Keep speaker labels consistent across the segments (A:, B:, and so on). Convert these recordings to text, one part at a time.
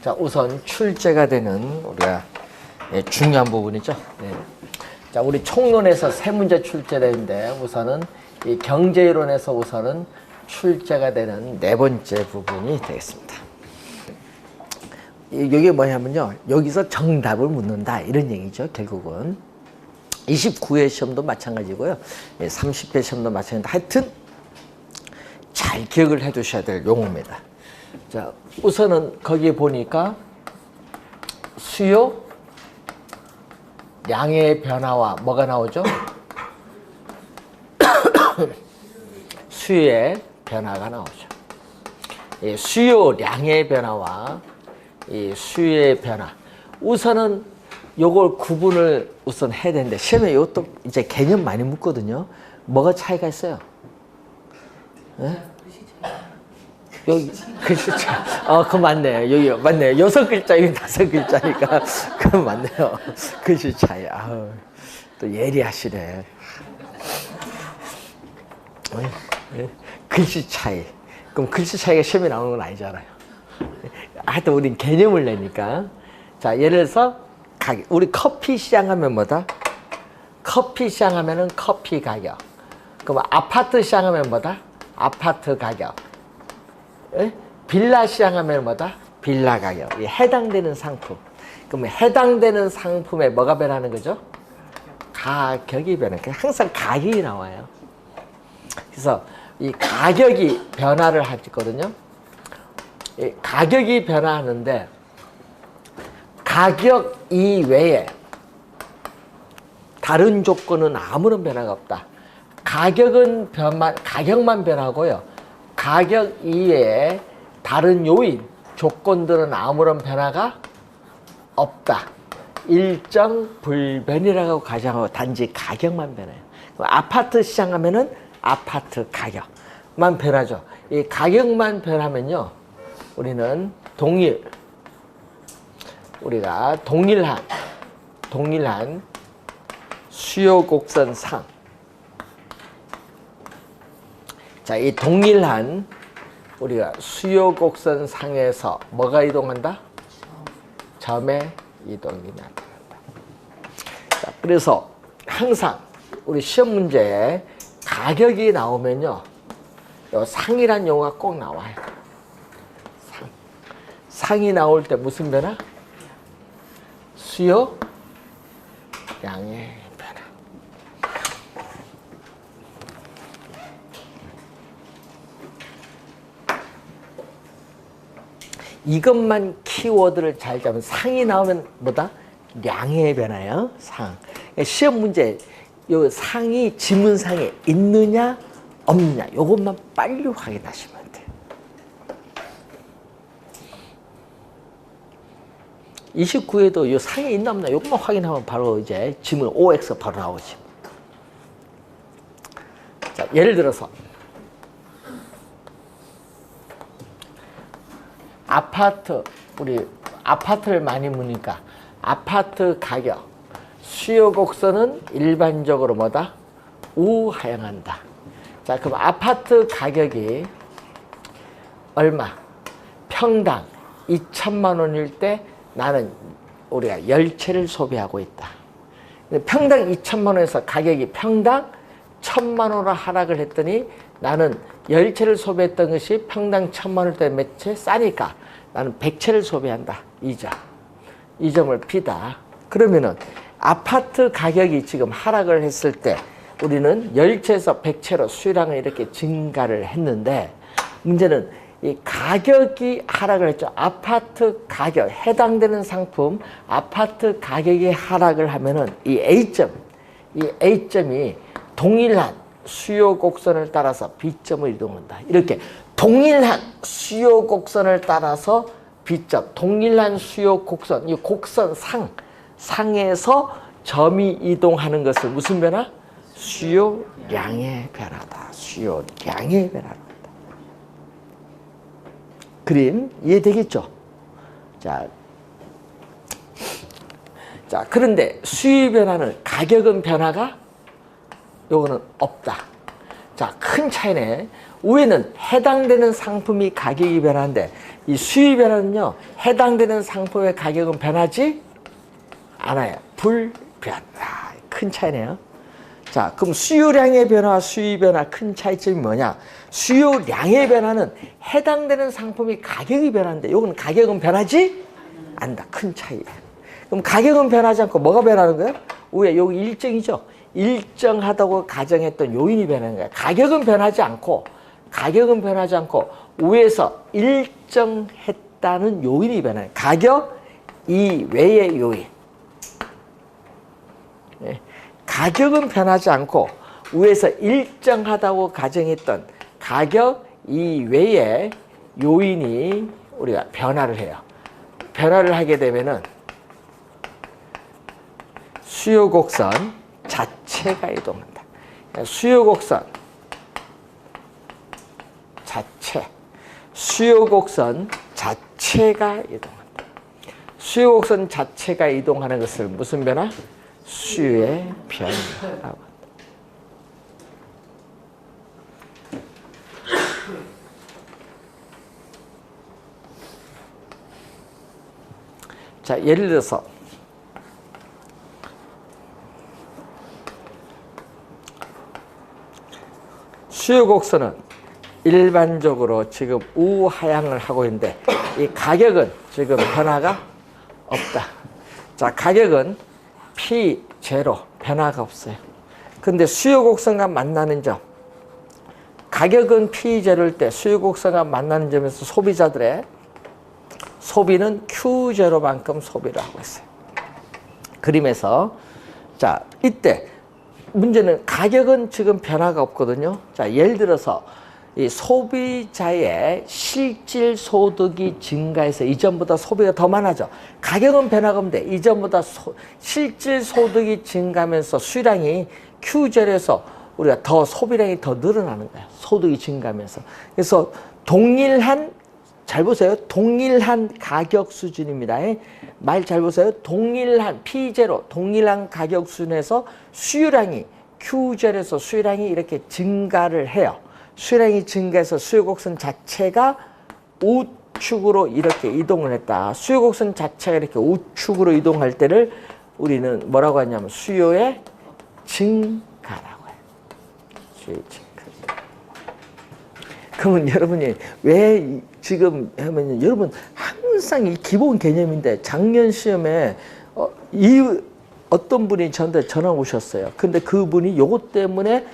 A: 자, 우선 출제가 되는 우리가 중요한 부분이죠. 네. 자, 우리 총론에서 세 문제 출제되는데 우선은 이 경제이론에서 우선은 출제가 되는 네 번째 부분이 되겠습니다. 이게 뭐냐면요, 여기서 정답을 묻는다 이런 얘기죠. 결국은 29회 시험도 마찬가지고요, 30회 시험도 마찬가지인데 하여튼 잘 기억을 해 두셔야 될 용어입니다. 자, 우선은 거기 보니까 수요 양의 변화와 뭐가 나오죠? 수요의 변화가 나오죠. 이 수요량의 변화와 이 수요의 변화. 우선은 요걸 구분을 우선 해야 되는데 시험에 이것도 이제 개념 많이 묻거든요. 뭐가 차이가 있어요? 네? 여기 글씨 차. 그거 맞네. 여기 맞네. 6글자, 여기 5글자니까 그거 맞네요. 글씨 차이. 아우, 또 예리하시네. 글씨 차이. 그럼 글씨 차이가 시험에 나오는 건 아니잖아요. 하여튼 우린 개념을 내니까. 자, 예를 들어서 우리 커피 시장 하면 뭐다? 커피 시장 하면은 커피 가격. 그럼 아파트 시장 하면 뭐다? 아파트 가격. 에? 빌라 시장 하면 뭐다? 빌라 가격. 해당되는 상품. 그러면 해당되는 상품에 뭐가 변하는 거죠? 가격이 변하는 거예요. 항상 가격이 나와요. 그래서 이 가격이 변화를 하거든요. 이 가격이 변화하는데 가격 이외에 다른 조건은 아무런 변화가 없다. 가격만 변하고요. 가격 이외에 다른 요인, 조건들은 아무런 변화가 없다. 일정 불변이라고 가정하고 단지 가격만 변해요. 아파트 시장 하면은 아파트 가격만 변하죠. 이 가격만 변하면요, 우리는 우리가 동일한 수요 곡선 상. 자, 이 동일한 우리가 수요 곡선 상에서 뭐가 이동한다? 점의 이동이 나타난다. 자, 그래서 항상 우리 시험 문제에 가격이 나오면요, 요 상이란 용어가 꼭 나와요. 상이 나올 때 무슨 변화? 수요 양의 변화. 이것만 키워드를 잘 잡으면 상이 나오면 뭐다? 량의 변화예요. 상. 시험 문제 요 상이 지문상에 있느냐 없느냐 요것만 빨리 확인하시면 돼요. 29에도 요 상에 있나 없나 요것만 확인하면 바로 이제 지문 OX 바로 나오지. 자, 예를 들어서 우리 아파트를 많이 묻으니까 아파트 가격 수요 곡선은 일반적으로 뭐다? 우하향한다. 자, 그럼 아파트 가격이 얼마? 평당 2천만 원일 때 나는 우리가 10채를 소비하고 있다. 평당 2천만 원에서 가격이 평당 1,000만 원으로 하락을 했더니 나는 10채를 소비했던 것이 평당 1,000만 원 때 몇 채? 싸니까 나는 100채를 소비한다. 이 점을 B다. 그러면은 아파트 가격이 지금 하락을 했을 때 우리는 10채에서 100채로 수요량을 이렇게 증가를 했는데 문제는 이 가격이 하락을 했죠. 아파트 가격, 해당되는 상품, 아파트 가격이 하락을 하면은 이 A점이 동일한 수요 곡선을 따라서 B점을 이동한다. 이렇게 동일한 수요 곡선을 따라서 B점, 동일한 수요 곡선, 이 곡선 상에서 점이 이동하는 것은 무슨 변화? 수요량의 변화다. 수요량의 변화다. 그림 이해되겠죠? 자, 그런데 수요 변화는 가격은 변화가 요거는 없다. 자, 큰 차이네. 위에는 해당되는 상품이 가격이 변하는데 이 수입 변화는요. 해당되는 상품의 가격은 변하지 않아요. 불변. 큰 차이네요. 자, 그럼 수요량의 변화와 수입 변화 큰 차이점이 뭐냐? 수요량의 변화는 해당되는 상품이 가격이 변하는데 요건 가격은 변하지 않는다. 큰 차이야. 그럼 가격은 변하지 않고 뭐가 변하는 거야? 위에 여기 일정이죠. 일정하다고 가정했던 요인이 변하는 거야. 가격은 변하지 않고 위에서 일정했다는 요인이 변하는 거야. 가격 이외의 요인. 네. 가격은 변하지 않고 위에서 일정하다고 가정했던 가격 이외의 요인이 우리가 변화를 해요. 변화를 하게 되면은 수요 곡선 자체가 이동한다. 수요 곡선 자체가 이동한다. 수요 곡선 자체가 이동하는 것을 무슨 변화? 수요의 변화라고 한다. 자, 예를 들어서 수요 곡선은 일반적으로 지금 우하향을 하고 있는데 이 가격은 지금 변화가 없다. 자, 가격은 P0 변화가 없어요. 근데 수요 곡선과 만나는 점, 가격은 P0일 때 수요 곡선과 만나는 점에서 소비자들의 소비는 Q0만큼 소비를 하고 있어요. 그림에서 자, 이때 문제는 가격은 지금 변화가 없거든요. 자, 예를 들어서 이 소비자의 실질 소득이 증가해서 이전보다 소비가 더 많아져. 가격은 변화가 없는데 이전보다 실질 소득이 증가하면서 수량이 Q0에서 우리가 더 소비량이 더 늘어나는 거야. 소득이 증가하면서. 그래서 동일한, 잘 보세요. 동일한 가격 수준입니다. 말 잘 보세요. 동일한 P0, 동일한 가격 수준에서 수요량이 Q0에서 수요량이 이렇게 증가를 해요. 수요량이 증가해서 수요곡선 자체가 우측으로 이렇게 이동을 했다. 수요곡선 자체가 이렇게 우측으로 이동할 때를 우리는 뭐라고 하냐면 수요의 증가라고 해요. 수요의 증가. 그러면 여러분이 왜 지금 하면 여러분 항상 이 기본 개념인데 작년 시험에 어떤 분이 저한테 전화 오셨어요. 근데 그분이 요것 때문에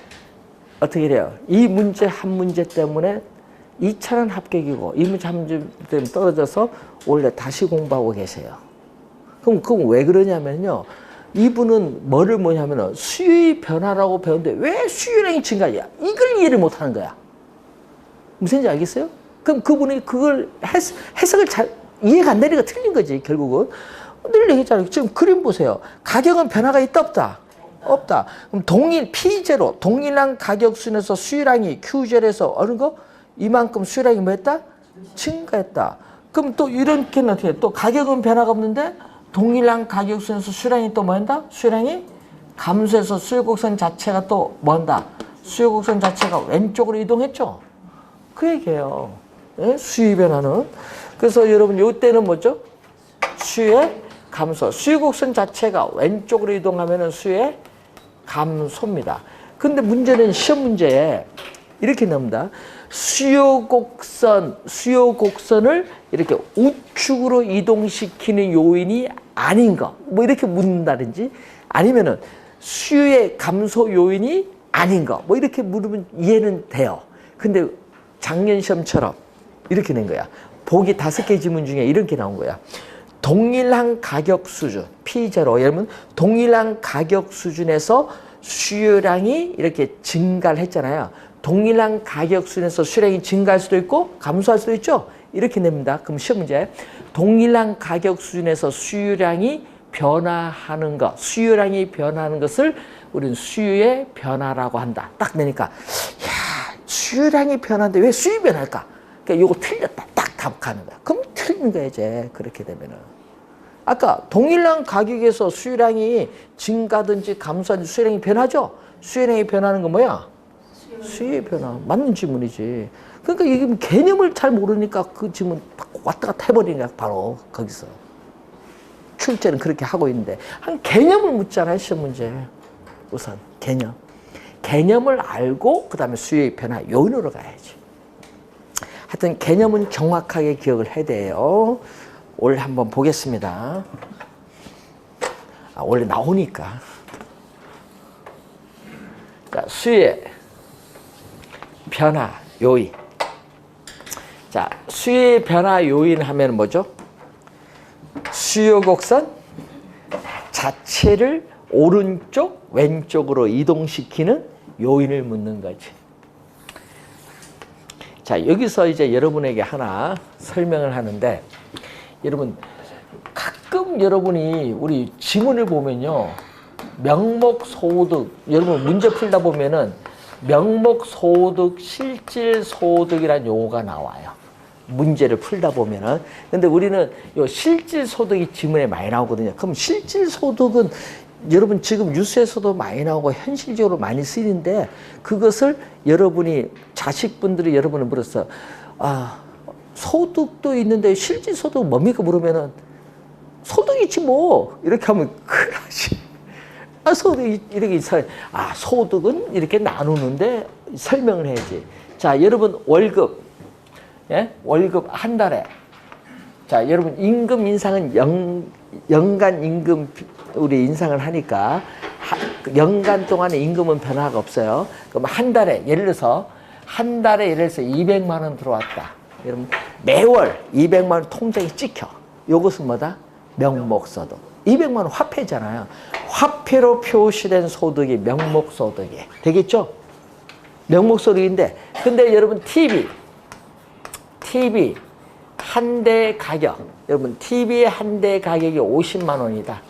A: 어떻게 돼요? 이 문제 한 문제 때문에 2차는 합격이고 이 문제 한 문제 때문에 떨어져서 원래 다시 공부하고 계세요. 그럼 왜 그러냐면요. 이분은 뭐냐면은 수요의 변화라고 배우는데 왜 수요량이 증가야? 이걸 이해를 못 하는 거야. 무슨지 알겠어요? 그럼 그분이 그걸 해석을 잘 이해가 안 되니까 틀린 거지, 결국은. 늘 얘기했잖아요. 지금 그림 보세요. 가격은 변화가 있다, 없다? 없다. 그럼 P0, 동일한 가격 순에서 수요량이 Q0에서 어느 거? 이만큼 수요량이 뭐 했다? 증가했다. 그럼 또 이렇게는 어떻게 해? 또 가격은 변화가 없는데 동일한 가격 순에서 수요량이 또 뭐 한다? 수요량이 감소해서 수요곡선 자체가 또 뭐 한다? 수요곡선 자체가 왼쪽으로 이동했죠? 그 얘기예요. 네? 수요 변화는. 그래서 여러분 이때는 뭐죠? 수요의 감소. 수요곡선 자체가 왼쪽으로 이동하면 수요의 감소입니다. 근데 문제는 시험 문제에 이렇게 나옵니다. 수요곡선을 이렇게 우측으로 이동시키는 요인이 아닌 거. 뭐 이렇게 묻는다든지 아니면은 수요의 감소 요인이 아닌 거. 뭐 이렇게 물으면 이해는 돼요. 근데 작년 시험처럼 이렇게 낸 거야. 보기 5개 지문 중에 이렇게 나온 거야. 동일한 가격 수준, P0, 예를 들면 동일한 가격 수준에서 수요량이 이렇게 증가를 했잖아요. 동일한 가격 수준에서 수요량이 증가할 수도 있고 감소할 수도 있죠. 이렇게 냅니다. 그럼 시험 문제. 동일한 가격 수준에서 수요량이 변화하는 것, 수요량이 변화하는 것을 우리는 수요의 변화라고 한다. 딱 내니까 야, 수요량이 변하는데 왜 수요이 변할까? 그러니까 이거 틀렸다. 딱 답하는 거야. 그럼 틀린 거야, 이제. 그렇게 되면은. 아까 동일한 가격에서 수요량이 증가든지 감소하든지 수요량이 변하죠? 수요량이 변하는 건 뭐야? 수요의 변화. 맞는 질문이지. 그러니까 이게 개념을 잘 모르니까 그 질문 왔다 갔다 해버리는 거야, 바로 거기서. 출제는 그렇게 하고 있는데. 한 개념을 묻잖아요, 시험 문제. 우선, 개념. 개념을 알고, 그 다음에 수요의 변화 요인으로 가야지. 하여튼, 개념은 정확하게 기억을 해야 돼요. 오늘 한번 보겠습니다. 원래 나오니까. 자, 수의 변화 요인. 자, 수의 변화 요인 하면 뭐죠? 수요 곡선 자체를 오른쪽, 왼쪽으로 이동시키는 요인을 묻는 거지. 자, 여기서 이제 여러분에게 하나 설명을 하는데, 여러분, 가끔 여러분이 우리 지문을 보면요. 명목소득, 여러분 문제 풀다 보면은 명목소득, 실질소득이라는 용어가 나와요. 문제를 풀다 보면은. 근데 우리는 요 실질소득이 지문에 많이 나오거든요. 그럼 실질소득은 여러분 지금 뉴스에서도 많이 나오고 현실적으로 많이 쓰이는데, 그것을 여러분이 자식분들이 여러분을 물었어. 소득도 있는데 실질소득 뭡니까? 물으면은 소득이지 뭐. 이렇게 하면 큰일 나지. 소득이 이렇게 있어요. 소득은 이렇게 나누는데 설명을 해야지. 자, 여러분 월급, 예? 월급 한 달에. 자, 여러분 임금 인상은 연간 임금 우리 인상을 하니까 연간 동안에 임금은 변화가 없어요. 그럼 한 달에 예를 들어서 200만 원 들어왔다. 여러분 매월 200만 원 통장에 찍혀. 이것은 뭐다? 명목소득. 200만 원 화폐잖아요. 화폐로 표시된 소득이 명목소득이 되겠죠? 명목소득인데, 근데 여러분 TV 한 대 가격, 여러분 TV 한 대 가격이 50만 원이다.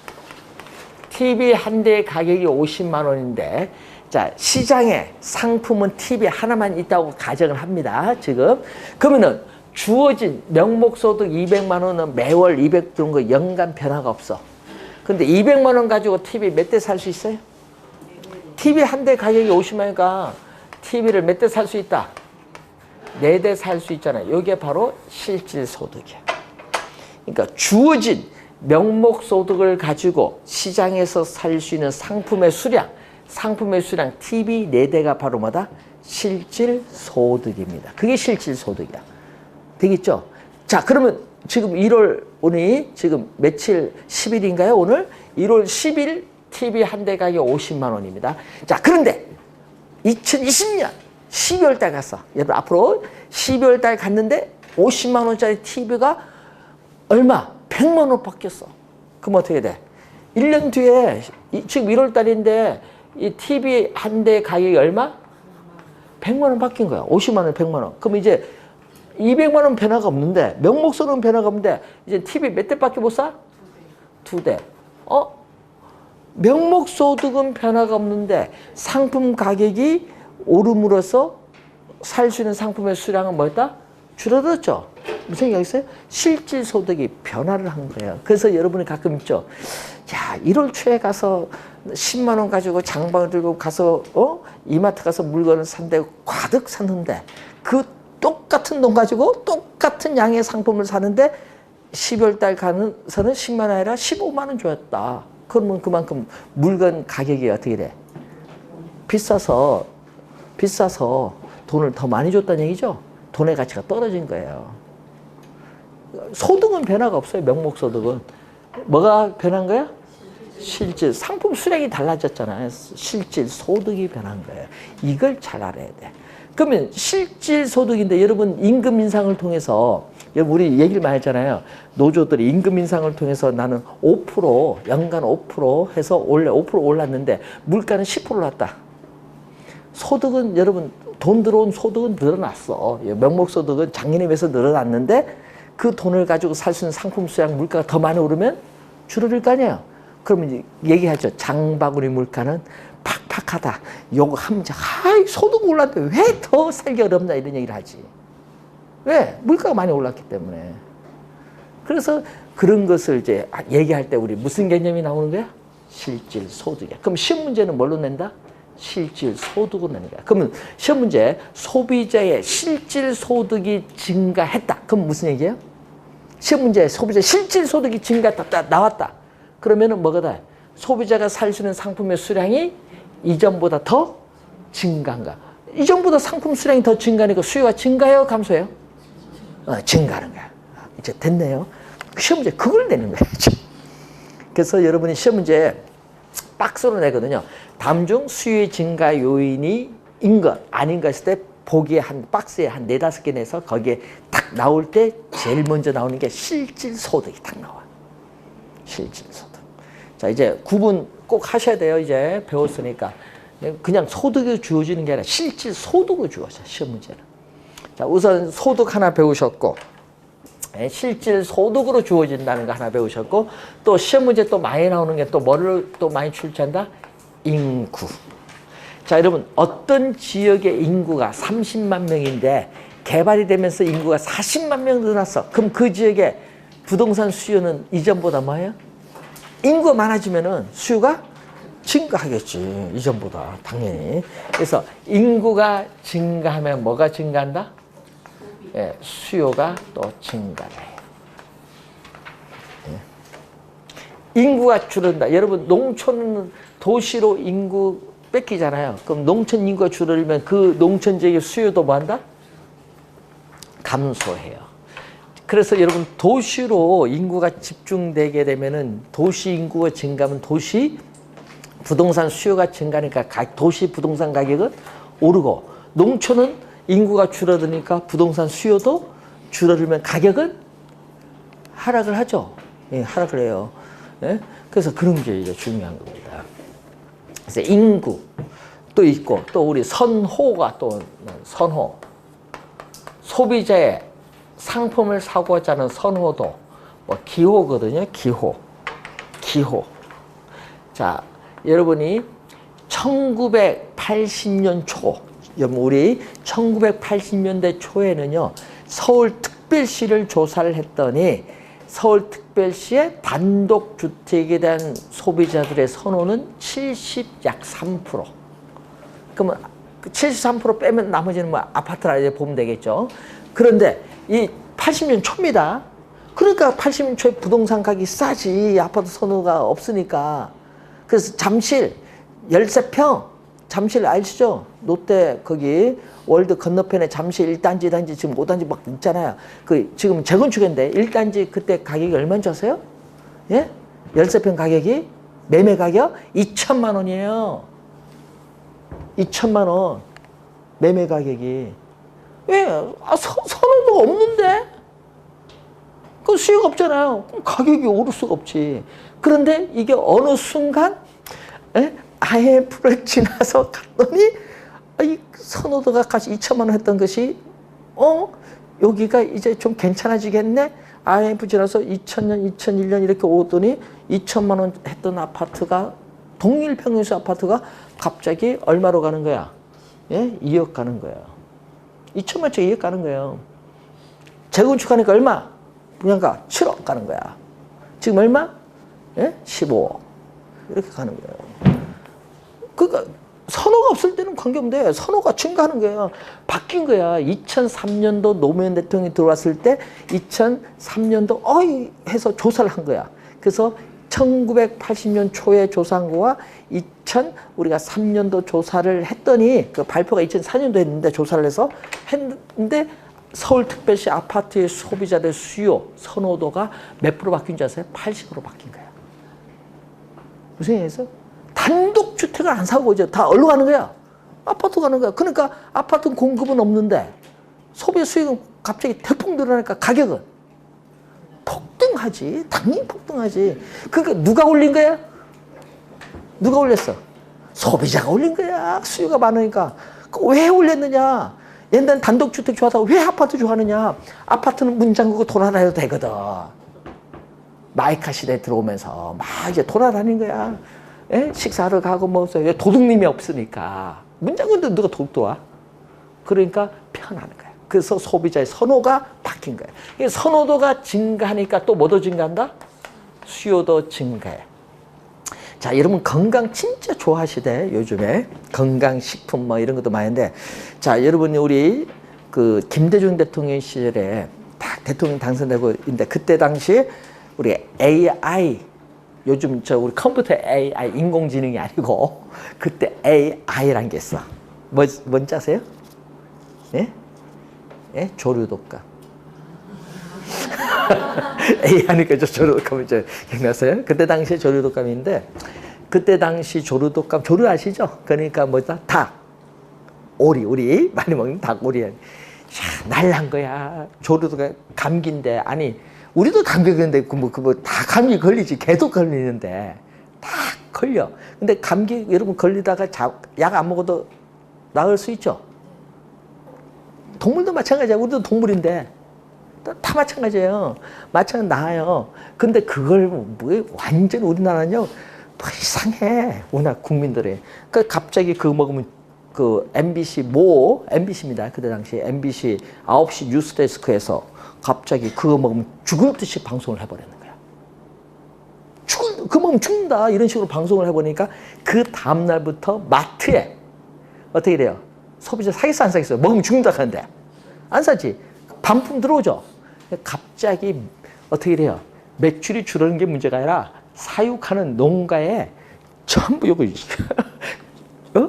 A: TV 한 대 가격이 50만 원인데, 자, 시장에 상품은 TV 하나만 있다고 가정을 합니다. 지금. 그러면은 주어진 명목소득 200만 원은 매월 200 들어온 거 연간 변화가 없어. 근데 200만 원 가지고 TV 몇 대 살 수 있어요? TV 한 대 가격이 50만 원이니까 TV를 몇 대 살 수 있다? 4대 살 수 있잖아요. 이게 바로 실질소득이야. 그러니까 주어진 명목소득을 가지고 시장에서 살 수 있는 상품의 수량 TV 4대가 바로 뭐다? 실질소득입니다. 그게 실질소득이야. 되겠죠? 자, 그러면 지금 1월 오늘 지금 며칠 10일인가요? 오늘 1월 10일 TV 한 대 가격 50만 원입니다. 자, 그런데 2020년 12월 달 갔어. 여러분 앞으로 12월 달 갔는데 50만 원짜리 TV가 얼마? 100만 원 바뀌었어. 그럼 어떻게 돼? 1년 뒤에 지금 1월 달인데 이 TV 한 대 가격이 얼마? 100만 원 바뀐 거야. 50만 원, 100만 원. 그럼 이제 200만 원 변화가 없는데, 명목소득은 변화가 없는데, 이제 TV 몇 대밖에 못 사? 2대. 명목소득은 변화가 없는데, 상품 가격이 오름으로써 살 수 있는 상품의 수량은 뭐였다? 줄어들었죠? 무슨 얘기가 있어요? 실질소득이 변화를 한 거예요. 그래서 여러분이 가끔 있죠. 야, 1월 초에 가서 10만 원 가지고 장바을 들고 가서, 이마트 가서 물건을 산다고 가득 샀는데, 그 똑같은 돈 가지고 똑같은 양의 상품을 사는데 12월 달 가서는 10만 원 아니라 15만 원 줬다. 그러면 그만큼 물건 가격이 어떻게 돼? 비싸서 돈을 더 많이 줬다는 얘기죠? 돈의 가치가 떨어진 거예요. 소득은 변화가 없어요. 명목소득은. 뭐가 변한 거야? 실질. 상품 수량이 달라졌잖아요. 실질 소득이 변한 거예요. 이걸 잘 알아야 돼. 그러면 실질 소득인데 여러분 임금 인상을 통해서, 여러분 우리 얘기를 많이 했잖아요. 노조들이 임금 인상을 통해서 나는 5% 연간 5% 해서 원래 5% 올랐는데 물가는 10% 올랐다. 소득은 여러분 돈 들어온 소득은 늘어났어. 명목소득은 작년에 비해서 늘어났는데 그 돈을 가지고 살 수 있는 상품 수량 물가가 더 많이 오르면 줄어들 거 아니에요. 그러면 이제 얘기하죠. 장바구니 물가는 팍팍하다. 요거 하면 소득 올랐는데 왜 더 살기 어렵나 이런 얘기를 하지. 왜? 물가가 많이 올랐기 때문에. 그래서 그런 것을 이제 얘기할 때 우리 무슨 개념이 나오는 거야? 실질 소득이야. 그럼 시험 문제는 뭘로 낸다? 실질 소득을 내는 거야. 그러면 시험 문제 소비자의 실질 소득이 증가했다. 그럼 무슨 얘기예요? 시험 문제 소비자 실질 소득이 증가했다. 나왔다. 그러면은 뭐가 돼? 소비자가 살 수 있는 상품의 수량이 이전보다 더 증가한가? 이전보다 상품 수량이 더 증가하니까 수요가 증가해요? 감소해요? 증가하는 거야. 이제 됐네요. 시험 문제 그걸 내는 거예요. 그래서 여러분이 시험 문제 박스로 내거든요. 다음 중 수요의 증가 요인이 인 것, 아닌 것 했을 때 보기에 한 박스에 한 4, 5개 내서 거기에 딱 나올 때 제일 먼저 나오는 게 실질 소득이 딱 나와. 실질 소득. 자, 이제 구분 꼭 하셔야 돼요. 이제 배웠으니까. 그냥 소득이 주어지는 게 아니라 실질 소득을 주어져, 시험 문제는. 자, 우선 소득 하나 배우셨고, 실질 소득으로 주어진다는 거 하나 배우셨고, 또 시험 문제 또 많이 나오는 게 또 뭐를 또 많이 출제한다? 인구. 자, 여러분, 어떤 지역의 인구가 30만 명인데 개발이 되면서 인구가 40만 명 늘어났어. 그럼 그 지역의 부동산 수요는 이전보다 뭐예요? 인구가 많아지면은 수요가 증가하겠지. 이전보다 당연히. 그래서 인구가 증가하면 뭐가 증가한다? 예, 수요가 또 증가해요. 예. 인구가 줄어든다. 여러분 농촌은 도시로 인구 뺏기잖아요. 그럼 농촌 인구가 줄어들면 그 농촌 지역의 수요도 뭐한다? 감소해요. 그래서 여러분 도시로 인구가 집중되게 되면은 도시 인구가 증가하면 도시 부동산 수요가 증가하니까 도시 부동산 가격은 오르고, 농촌은 인구가 줄어드니까 부동산 수요도 줄어들면 가격은 하락을 하죠. 예, 하락을 해요. 예? 그래서 그런 게 이제 중요한 겁니다. 그래서 인구 또 있고, 또 우리 선호가 또 선호. 소비자의 상품을 사고자 하는 선호도 뭐 기호거든요. 기호. 자, 여러분이 1980년 초, 여러분 우리 1980년대 초에는요, 서울특별시를 조사를 했더니 서울특별시의 단독주택에 대한 소비자들의 선호는 약 3%. 그러면 73% 빼면 나머지는 뭐 아파트라 이제 보면 되겠죠. 그런데 이 80년 초입니다. 그러니까 80년 초에 부동산 가격이 싸지. 아파트 선호가 없으니까. 그래서 잠실 13평, 잠실 아시죠? 롯데 거기 월드 건너편에 잠실 1단지, 2단지 지금 5단지 막 있잖아요. 그 지금 재건축인데 1단지 그때 가격이 얼마인지 아세요? 예? 13평 가격이 매매 가격 2천만 원이에요. 2천만 원 매매 가격이. 왜? 선호도가 없는데? 그 수요가 없잖아요. 그럼 가격이 오를 수가 없지. 그런데 이게 어느 순간 IMF를 지나서 갔더니 이 선호도가 같이 2천만 원 했던 것이 여기가 이제 좀 괜찮아지겠네. IMF 지나서 2000년, 2001년 이렇게 오더니 2천만 원 했던 아파트가 동일 평균수 아파트가 갑자기 얼마로 가는 거야? 예? 2억 가는 거야. 2천만 채 2억 가는 거예요. 재건축하니까 얼마? 분양가 7억 가는 거야. 지금 얼마? 예? 15억. 이렇게 가는 거예요. 그러니까 선호가 없을 때는 관계없는데 선호가 증가하는 거예요. 바뀐 거야. 2003년도 노무현 대통령이 들어왔을 때 2003년도 해서 조사를 한 거야. 그래서 1980년 초에 조사한 거와 우리가 3년도 조사를 했더니 그 발표가 2004년도 했는데 조사를 해서 했는데 서울특별시 아파트의 소비자들 수요 선호도가 몇 프로 바뀐 줄 아세요? 80% 바뀐 거야. 무슨 얘기했어? 단독주택을 안 사고 이제 다 어디로 가는 거야? 아파트 가는 거야. 그러니까 아파트 공급은 없는데 소비 수익은 갑자기 대폭 늘어나니까 가격은 폭등하지. 당연히 폭등하지. 그러니까 누가 올린 거야? 누가 올렸어? 소비자가 올린 거야. 수요가 많으니까. 왜 올렸느냐? 옛날 단독주택 좋아하다가 왜 아파트 좋아하느냐? 아파트는 문 잠그고 돌아다녀도 되거든. 마이카 시대에 들어오면서 막 이제 돌아다니는 거야. 예? 식사를 가고 뭐 도둑님이 없으니까. 문 잠그는데 누가 도둑도 와? 그러니까 편한 거야. 그래서 소비자의 선호가 바뀐 거야. 선호도가 증가하니까 또 뭐도 증가한다? 수요도 증가해. 자, 여러분 건강 진짜 좋아하시대, 요즘에. 건강식품 뭐 이런 것도 많은데. 자, 여러분이 우리 그 김대중 대통령 시절에 딱 대통령 당선되고 있는데, 그때 당시 우리 AI, 요즘 저 우리 컴퓨터 AI, 인공지능이 아니고, 그때 AI라는 게 있어. 뭔지 아세요? 예? 예? 조류독감. A 하니까 저 조류독감이 저 기억나세요? 그때 당시 조류독감인데, 그때 당시 조류독감, 조류 아시죠? 그러니까 뭐다? 닭, 오리, 우리 많이 먹는 닭, 오리. 야, 날란 거야. 조류독감, 감기인데. 아니, 우리도 감기 걸리는데, 다 감기 걸리지. 개도 걸리는데. 다 걸려. 근데 감기 여러분 걸리다가 약 안 먹어도 나을 수 있죠? 동물도 마찬가지야. 우리도 동물인데. 다 마찬가지예요. 마찬가지 나아요. 근데 그걸 뭐 완전 우리나라는요, 뭐 이상해. 우리나라 국민들이. 그러니까 갑자기 그거 먹으면 그 MBC입니다. 그때 당시 MBC 9시 뉴스데스크에서 갑자기 그거 먹으면 죽을 듯이 방송을 해버리는 거야. 그거 먹으면 죽는다. 이런 식으로 방송을 해보니까 그 다음날부터 마트에 어떻게 돼요? 소비자 사겠어, 안 사겠어요? 먹으면 죽는다 하는데. 안 사지. 반품 들어오죠. 갑자기 어떻게 돼요? 매출이 줄어드는 게 문제가 아니라 사육하는 농가에 전부 요거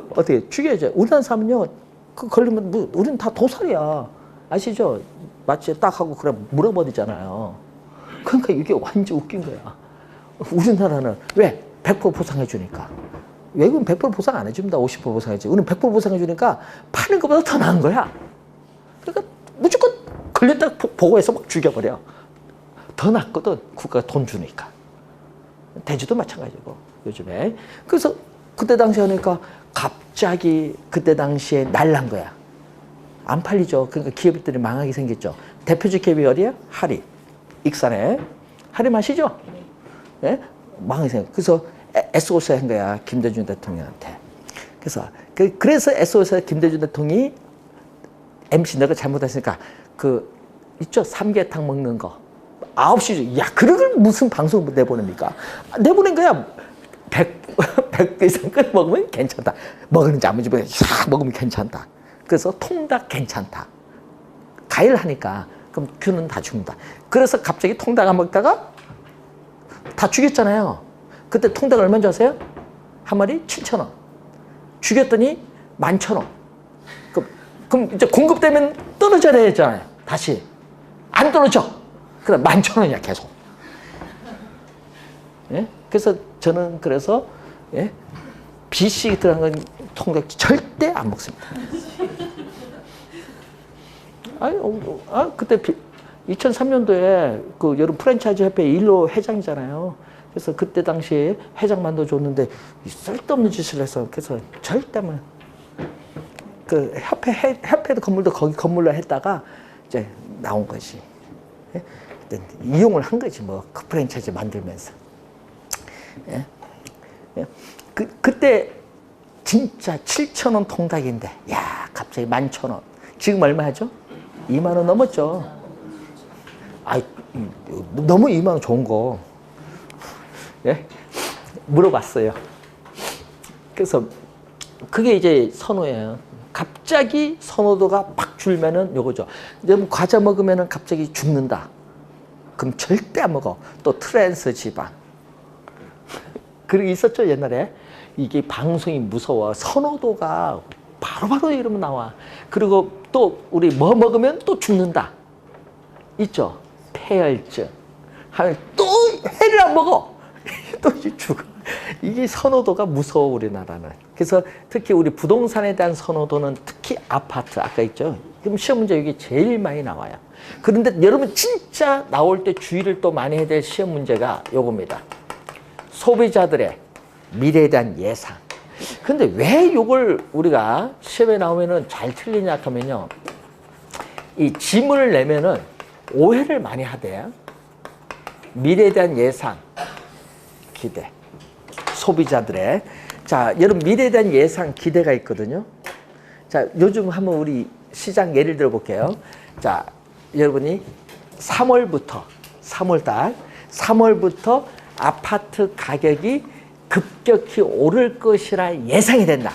A: 어떻게 죽여야죠. 우리나라 사람은요, 그 걸리면 뭐 우리는 다 도살이야. 아시죠? 마치 딱 하고 그래 물어버리잖아요. 그러니까 이게 완전 웃긴 거야. 우리나라는 왜? 100% 보상해 주니까. 외국은 100% 보상 안 해줍니다. 50% 보상해 주지. 우리는 100% 보상해 주니까 파는 것보다 더 나은 거야. 그러니까 무조건 걸렸다 보고해서 막 죽여버려. 더 낫거든. 국가가 돈 주니까. 돼지도 마찬가지고 요즘에. 그래서 그때 당시 하니까 갑자기 그때 당시에 날란 거야. 안 팔리죠. 그러니까 기업들이 망하게 생겼죠. 대표적 기업이 어디야? 하리. 익산에. 하리 마시죠? 예? 망하게 생겼. 그래서 SOS 한 거야. 김대중 대통령한테. 그래서 SOS 김대중 대통령이 MC 너가 잘못했으니까 있죠? 삼계탕 먹는 거. 9시, 야, 그걸 무슨 방송을 내보냅니까? 내보낸 거야. 100배 이상 끓여 먹으면 괜찮다. 먹는지 안 먹는지 싹 먹으면 괜찮다. 그래서 통닭 괜찮다. 가위를 하니까 그럼 균은 다 죽는다. 그래서 갑자기 통닭 안 먹다가 다 죽였잖아요. 그때 통닭 얼마인 줄 아세요? 한 마리 7,000원. 죽였더니 11,000원. 그럼 이제 공급되면 떨어져야 되잖아요. 다시. 안 떨어져. 그럼 11,000원이야, 계속. 예? 그래서 저는 예? BC 들어간 건 통닭 절대 안 먹습니다. 그때 2003년도에 그 여러분 프랜차이즈 협회 1호 회장이잖아요. 그래서 그때 당시에 회장만도 줬는데 쓸데없는 짓을 해서 그래서 절대만 그 협회도 건물도 거기 건물로 했다가 이제 나온 거지. 예? 이용을 한 거지 뭐 그 프랜차이즈 만들면서. 예? 예? 그때 진짜 7,000원 통닭인데 야 갑자기 11,000원. 지금 얼마 하죠? 2만 원 넘었죠. 너무 2만 원 좋은 거. 예? 물어봤어요. 그래서 그게 이제 선호예요. 갑자기 선호도가 팍 줄면은 요거죠. 여러분 과자 먹으면은 갑자기 죽는다. 그럼 절대 안 먹어. 또 트랜스 지방. 그런 게 있었죠 옛날에. 이게 방송이 무서워. 선호도가 바로바로 이러면 나와. 그리고 또 우리 뭐 먹으면 또 죽는다. 있죠. 폐혈증. 하면 또 해를 안 먹어. 또 죽어. 이게 선호도가 무서워 우리나라는. 그래서 특히 우리 부동산에 대한 선호도는 특히 아파트 아까 있죠. 그럼 시험 문제 이게 제일 많이 나와요. 그런데 여러분 진짜 나올 때 주의를 또 많이 해야 될 시험 문제가 요겁니다. 소비자들의 미래에 대한 예상. 근데 왜 이걸 우리가 시험에 나오면은 잘 틀리냐 하면요. 이 지문을 내면은 오해를 많이 하대요. 미래에 대한 예상, 기대. 소비자들의. 자, 여러분 미래에 대한 예상, 기대가 있거든요. 자, 요즘 한번 우리 시장 예를 들어 볼게요. 자, 여러분이 3월달, 3월부터 아파트 가격이 급격히 오를 것이라 예상이 된다.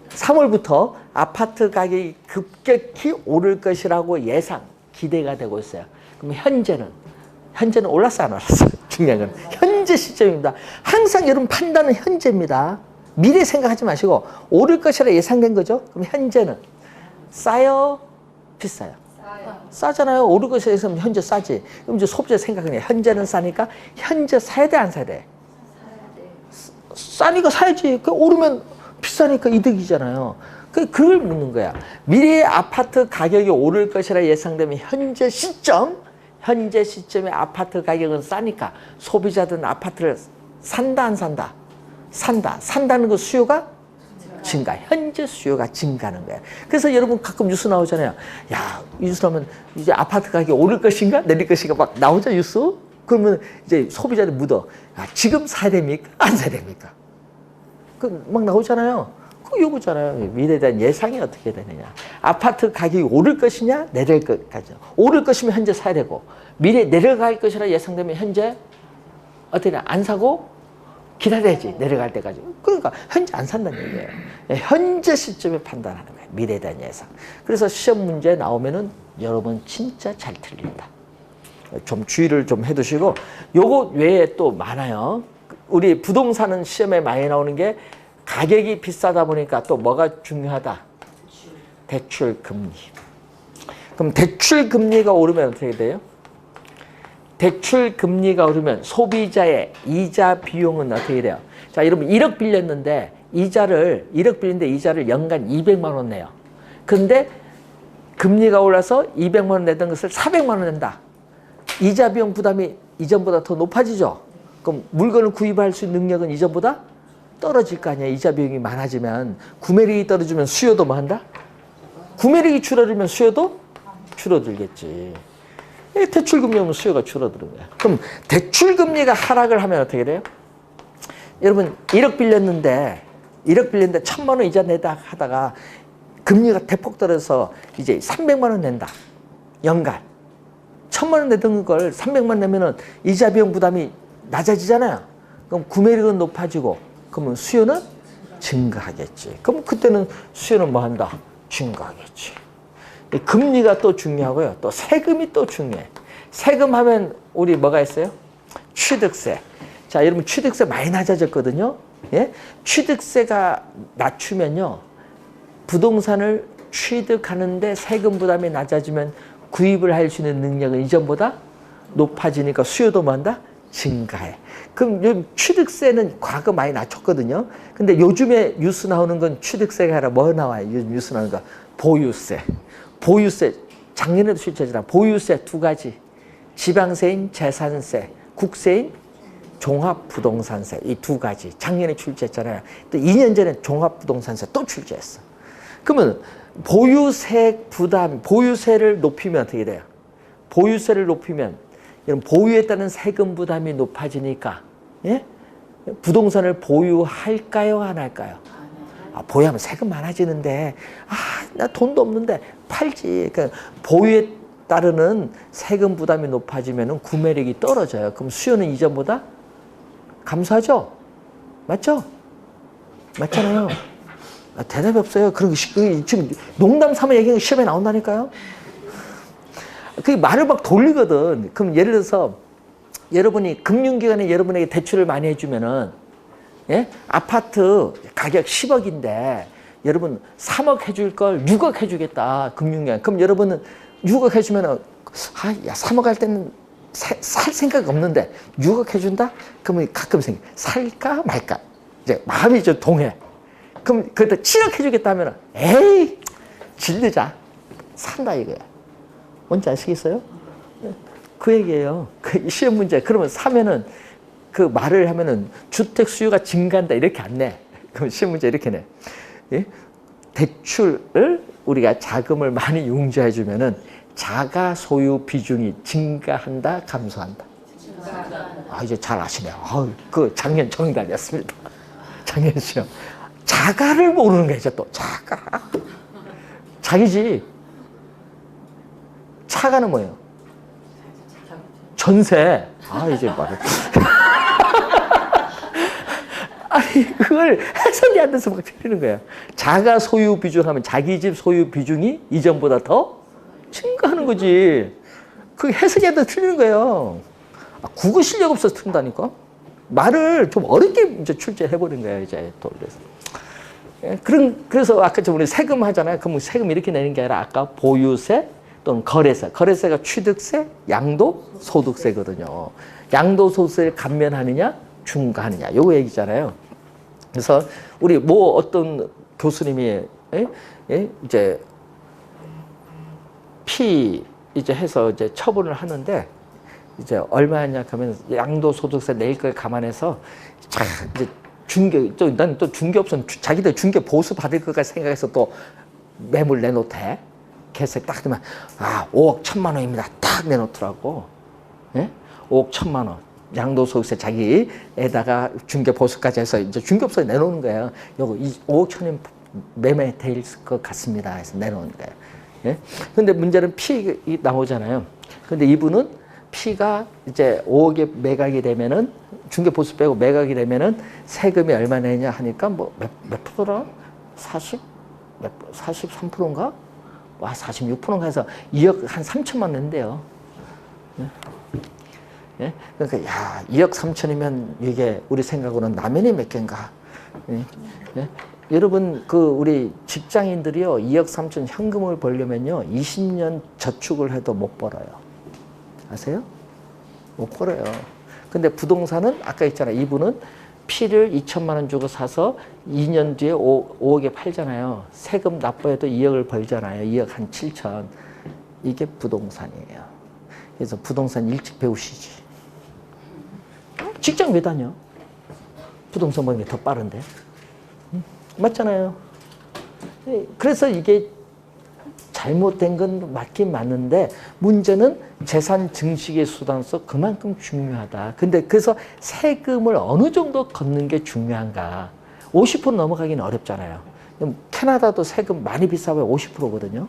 A: 3월부터 아파트 가격이 급격히 오를 것이라고 예상, 기대가 되고 있어요. 그럼 현재는 올랐어, 안 올랐어? 중요한 건 현재 시점입니다. 항상 여러분 판단은 현재입니다. 미래 생각하지 마시고 오를 것이라 예상된 거죠. 그럼 현재는 싸요? 비싸요? 싸잖아요. 오를 것이라 예상하면 현재 싸지. 그럼 이제 소비자 생각은 현재는 싸니까 현재 사야 돼, 안 사야 돼? 싸니까 사야지. 오르면 비싸니까 이득이잖아요. 그걸 묻는 거야. 미래의 아파트 가격이 오를 것이라 예상되면 현재 시점에 아파트 가격은 싸니까 소비자들은 아파트를 산다, 안 산다? 산다. 산다는 거 수요가 증가. 현재 수요가 증가하는 거야. 그래서 여러분 가끔 뉴스 나오잖아요. 야, 이 뉴스 나오면 이제 아파트 가격이 오를 것인가 내릴 것인가 막 나오죠, 뉴스? 그러면 이제 소비자들 묻어. 아, 지금 사야 됩니까? 안 사야 됩니까? 막 나오잖아요. 그거 요거잖아요. 미래에 대한 예상이 어떻게 되느냐. 아파트 가격이 오를 것이냐, 내릴 것까지. 오를 것이면 현재 사야 되고, 미래에 내려갈 것이라 예상되면 현재 어떻게 안 사고 기다려야지, 내려갈 때까지. 그러니까 현재 안 산다는 얘기예요. 현재 시점에 판단하는 거예요. 미래에 대한 예상. 그래서 시험 문제 나오면은 여러분 진짜 잘 틀린다. 좀 주의를 좀 해두시고, 요거 외에 또 많아요. 우리 부동산은 시험에 많이 나오는 게 가격이 비싸다 보니까 또 뭐가 중요하다? 대출 금리. 그럼 대출 금리가 오르면 어떻게 돼요? 대출 금리가 오르면 소비자의 이자 비용은 어떻게 돼요? 자, 여러분 1억 빌렸는데 1억 빌렸는데 이자를 연간 200만 원 내요. 근데 금리가 올라서 200만 원 내던 것을 400만 원 낸다. 이자 비용 부담이 이전보다 더 높아지죠? 그럼 물건을 구입할 수 있는 능력은 이전보다 떨어질 거 아니야. 이자 비용이 많아지면. 구매력이 떨어지면 수요도 뭐 한다? 구매력이 줄어들면 수요도 줄어들겠지. 대출금리 오면 수요가 줄어드는 거야. 그럼 대출금리가 하락을 하면 어떻게 돼요? 여러분 1억 빌렸는데 1,000만 원 이자 내다 하다가 금리가 대폭 떨어져서 이제 300만 원 낸다. 연간. 1,000만 원 내던 걸 300만 내면은 이자 비용 부담이 낮아지잖아요. 그럼 구매력은 높아지고, 그러면 수요는 증가하겠지. 그럼 그때는 수요는 뭐 한다? 증가하겠지. 금리가 또 중요하고요. 또 세금이 또 중요해. 세금 하면 우리 뭐가 있어요? 취득세. 자, 여러분 취득세 많이 낮아졌거든요. 예? 취득세가 낮추면요. 부동산을 취득하는데 세금 부담이 낮아지면 구입을 할 수 있는 능력은 이전보다 높아지니까 수요도 뭐 한다? 증가해. 그럼 취득세는 과거 많이 낮췄거든요. 근데 요즘에 뉴스 나오는 건 취득세가 아니라 뭐 나와요? 요즘 뉴스 나오는 거 보유세. 보유세. 작년에도 실제잖아. 보유세 두 가지. 지방세인 재산세, 국세인 종합부동산세. 이 두 가지. 작년에 출제했잖아요. 또 2년 전에 종합부동산세 또 출제했어. 그러면 보유세 부담, 보유세를 높이면 어떻게 돼요? 보유세를 높이면 보유에 따른 세금 부담이 높아지니까, 예? 부동산을 보유할까요, 안 할까요? 아, 보유하면 세금 많아지는데, 나 돈도 없는데 팔지. 그러니까 보유에 따르는 세금 부담이 높아지면 구매력이 떨어져요. 그럼 수요는 이전보다 감소하죠? 맞죠? 맞잖아요. 대답이 없어요. 그런 거 지금 농담 삼아 얘기하는 게 시험에 나온다니까요. 그 말을 막 돌리거든. 그럼 예를 들어서 여러분이 금융기관에 여러분에게 대출을 많이 해주면은, 예? 아파트 가격 10억인데 여러분 3억 해줄 걸 6억 해주겠다. 금융기관. 그럼 여러분은 6억 해주면은, 야, 3억 할 때는 살 생각 없는데 6억 해준다? 그러면 가끔 살까 말까. 이제 마음이 좀 동해. 그럼 그때 7억 해주겠다 하면은, 에이, 질르자. 산다 이거야. 뭔지 아시겠어요? 그 얘기예요. 그 시험 문제. 그러면 사면은 그 말을 하면은 주택 수요가 증가한다 이렇게 안 내. 그럼 시험 문제 이렇게 내. 예? 대출을 우리가 자금을 많이 융자해 주면은 자가 소유 비중이 증가한다, 감소한다. 이제 잘 아시네요. 그 작년 정답이었습니다. 작년 시험. 자가를 모르는 거죠, 또. 자가. 자기지. 차가는 뭐예요? 전세. 이제 말을. 아니 그걸 해석이 안 돼서 막 틀리는 거야. 자가 소유 비중하면 자기 집 소유 비중이 이전보다 더 증가하는 거지. 그 해석이 안 돼서 틀리는 거예요. 국어 실력 없어서 틀린다니까. 말을 좀 어렵게 이제 출제해버린 거야 이제 돌려서. 그래서 아까 우리 세금 하잖아요. 그럼 세금 이렇게 내는 게 아니라 아까 보유세 또는 거래세. 거래세가 취득세, 양도소득세거든요. 양도소득세를 감면하느냐, 중과하느냐. 요거 얘기잖아요. 그래서 우리 뭐 어떤 교수님이 이제 피 이제 해서 이제 처분을 하는데 이제 얼마냐 하면 양도소득세 낼 걸 감안해서 자 이제 중개 난 또 중개 없으면 자기들 중개 보수 받을 것까지 생각해서 또 매물 내놓대. 개색 딱 되면 5억 1천만 원입니다. 딱 내놓더라고. 예? 5억 1천만 원. 양도소득세 자기에다가 중개 보수까지 해서 이제 중개업소에 내놓는 거예요. 요거 5억 1천원 매매될 것 같습니다. 해서 내놓는 거예요. 예? 근데 문제는 피 나오잖아요. 근데 이분은 피가 이제 5억에 매각이 되면은 중개 보수 빼고 매각이 되면은 세금이 얼마 내냐 하니까 뭐 몇 프로라? 43%인가? 46%인가 해서 2억 한 3천만 낸대요. 예? 그러니까 야 2억 3천이면 이게 우리 생각으로는 라면이 몇 개인가? 예? 예? 여러분 그 우리 직장인들이요 2억 3천 현금을 벌려면요 20년 저축을 해도 못 벌어요. 아세요? 못 벌어요. 근데 부동산은 아까 있잖아요. 이분은 피를 2천만 원 주고 사서 2년 뒤에 5억에 팔잖아요. 세금 납부해도 2억을 벌잖아요. 2억 한 7천. 이게 부동산이에요. 그래서 부동산 일찍 배우시지. 직장 왜 다녀? 부동산 버는 게 더 빠른데. 맞잖아요. 그래서 이게 잘못된 건 맞긴 맞는데 문제는 재산 증식의 수단으로서 그만큼 중요하다. 근데 그래서 세금을 어느 정도 걷는 게 중요한가. 50% 넘어가기는 어렵잖아요. 캐나다도 세금 많이 비싸봐야 50%거든요.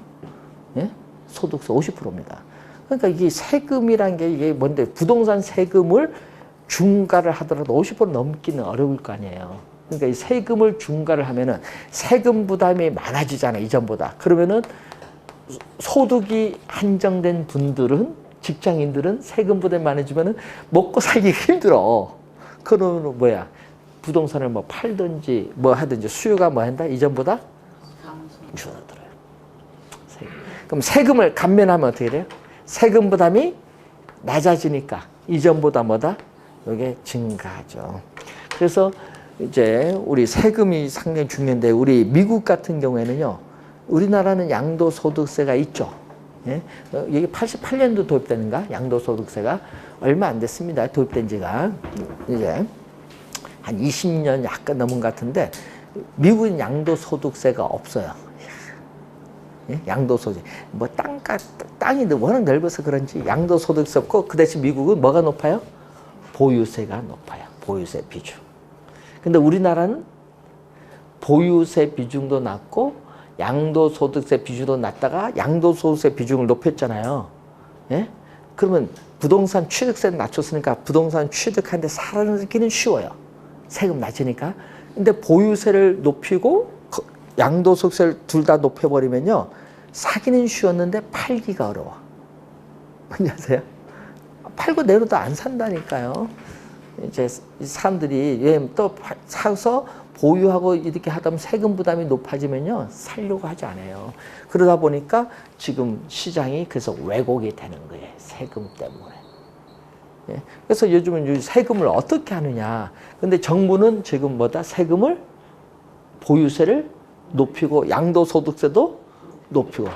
A: 예? 소득세 50%입니다. 그러니까 이게 세금이란 게 이게 뭔데 부동산 세금을 중과를 하더라도 50% 넘기는 어려울 거 아니에요. 그러니까 이 세금을 중과를 하면은 세금 부담이 많아지잖아요. 이전보다. 그러면은 소득이 한정된 분들은 직장인들은 세금 부담이 많아지면은 먹고 살기 힘들어. 그러면 뭐야? 부동산을 뭐 팔든지 뭐 하든지 수요가 뭐 한다? 이전보다 줄어들어요. 그럼 세금을 감면하면 어떻게 돼요? 세금 부담이 낮아지니까 이전보다 뭐다? 이게 증가하죠. 그래서 이제 우리 세금이 상당히 중요한데 우리 미국 같은 경우에는요. 우리나라는 양도소득세가 있죠. 예? 이게 88년도 도입되는가? 양도소득세가 얼마 안 됐습니다. 도입된 지가 이제 한 20년 약간 넘은 것 같은데 미국은 양도소득세가 없어요. 예? 양도소득 뭐 땅이 워낙 넓어서 그런지 양도소득세 없고 그 대신 미국은 뭐가 높아요? 보유세가 높아요. 보유세 비중. 근데 우리나라는 보유세 비중도 낮고 양도소득세 비중도 낮다가 양도소득세 비중을 높였잖아요. 예? 그러면 부동산 취득세는 낮췄으니까 부동산 취득하는데 살기는 쉬워요. 세금 낮으니까. 근데 보유세를 높이고 양도소득세를 둘 다 높여버리면요. 사기는 쉬웠는데 팔기가 어려워. 뭔지 아세요? 팔고 내려도 안 산다니까요. 이제 사람들이 또 사서 보유하고 이렇게 하다 보면 세금 부담이 높아지면요. 살려고 하지 않아요. 그러다 보니까 지금 시장이 그래서 왜곡이 되는 거예요. 세금 때문에. 예. 그래서 요즘은 세금을 어떻게 하느냐. 근데 정부는 지금 뭐다? 세금을 보유세를 높이고 양도소득세도 높이고